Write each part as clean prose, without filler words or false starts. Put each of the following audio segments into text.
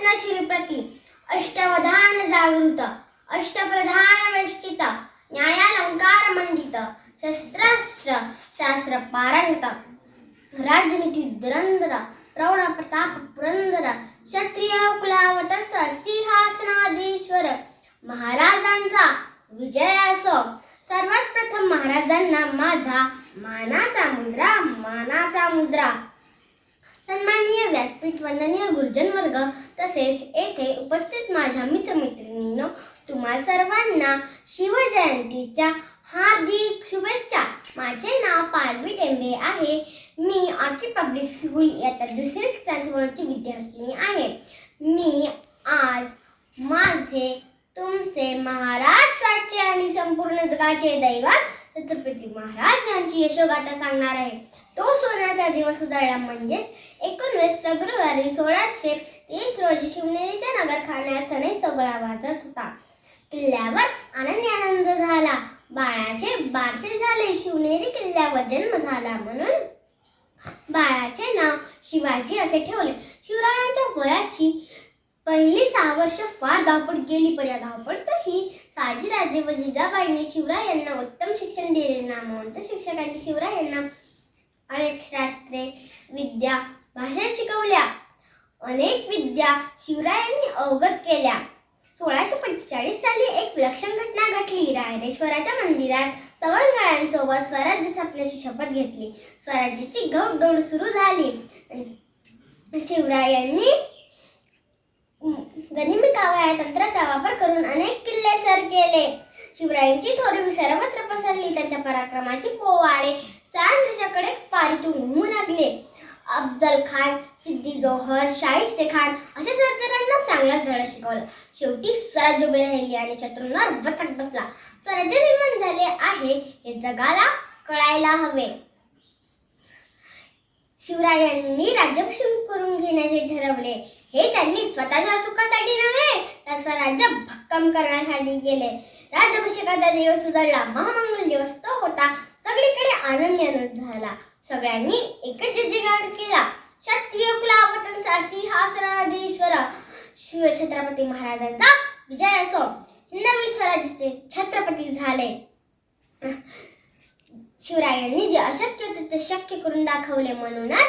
प्रसन्न श्रीप्रती अष्टवधान जागृत अष्टप्रधान वेष्टित न्यायालंकार मंडित शस्त्रास्त्र शास्त्र पारंगत राजनीती दुरंदर प्रौढ प्रताप पुरंदर क्षत्रिय कुलावतंस सिंहासनाधीश्वर महाराजांचा विजय असो. सर्वात प्रथम महाराजांना माझा मानाचा मुद्रा. सन्माननीय व्यासपीठ, वंदनीय गुरुजन वर्ग तसेच येथे उपस्थित माझ्या मित्रमैत्रिणींनो, तुम्हा सर्वांना शिवजयंतीच्या हार्दिक शुभेच्छा. माझे नाव पार्वती टेंबे आहे. मी ऑर्किड पब्लिक स्कूल इयत्ता दुसरी ची विद्यार्थिनी आहे. मी आज माझे तुमचे महाराष्ट्राचे आणि संपूर्ण जगाचे दैवत छत्रपती महाराज यांची यशोगाथा सांगणार आहे. तो सोन्याचा दिवस उजळला म्हणजेच 19 फेब्रुवारी 1601 रोजी शिवनेरीच्या नगरखान्यात सनई सोहळा वाजत होता. किल्ल्यावर आनंद झाला. बाळाचे बारसे झाले. शिवनेरी किल्ल्यावर जन्म झाला म्हणून बाळाचे नाव शिवाजी असे ठेवले. शिवरायांच्या वयाची पहिली 6 वर्ष फार धावपळ केली, पण या धावपळीतही शहाजीराजे व जिजाबाईंनी शिवरायांना उत्तम शिक्षण दिले. नामवंत शिक्षकांनी शिवरायांना अनेक शास्त्रे, विद्या, भाषा शिकवल्या. अनेक विद्या शिवरायांनी अवगत केल्या. 1645 साली एक विलक्षण घटना घडली. रायरेश्वराच्या मंदिरात सवंगड्यांसोबत स्वराज्य स्थापनेची शपथ घेतली. स्वराज्याची घौडदौड सुरू झाली. शिवरायांनी गनिमी कावळ्या तंत्राचा वापर करून अनेक किल्ले सर केले. शिवरायांची थोरवी सर्वत्र पसरली. त्यांच्या पराक्रमाची पोवाडे देशाकडे पारीतून घुमू लागले. अफजल खान, सिद्दी जोहर, शाहिस्ते खान अशा सरदारांना चांगलाच धडा शिकवला. शेवटी स्वराज्य उभे राहिली आणि शत्रूंवर वचक बसला. स्वराज्य निर्माण झाले आहे हे जगाला कळायला हवे. शिवरायांनी राज्याभिषेक करून घेण्याचे ठरवले. हे त्यांनी स्वतःच्या सुखासाठी नव्हे तर स्वराज्य भक्कम करण्यासाठी केले. राज्याभिषेकाचा दिवस उजळला. महामंगल दिवस तो होता. सगळीकडे आनंद झाला. सगळ्यांनी एकच जयजयकार केला. क्षत्रिय कुलावतंसा सिंहासनाधीश्वर शिवछत्रपती महाराजांचा विजय असो. हिंदवी स्वराज्याचे छत्रपती झाले. शिवरायांनी जे अशक्य होते ते शक्य करून दाखवले. म्हणूनच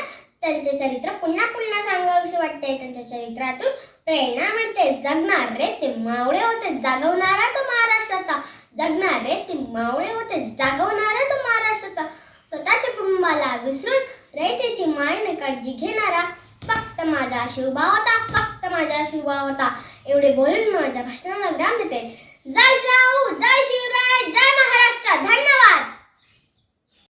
त्यांचे चरित्र पुन्हा पुन्हा सांगावेसे वाटते. त्यांच्या चरित्रातून प्रेरणा मिळते. जगणारे ते मावळे होते, जागवणारा तो महाराष्ट्र होता. जगणारे ते मावळे होते, जागवणारा तो महाराष्ट्र होता. स्वतःच्या कुटुंबाला विसरून रयतेची मायने काळजी घेणारा फक्त माझा शिवभाव होता. फक्त माझा शिवभाव होता. एवढे बोलून माझ्या भाषणाला विराम देते. जय जाऊ, जय शिवराय, जय महाराष्ट्र. धन्यवाद.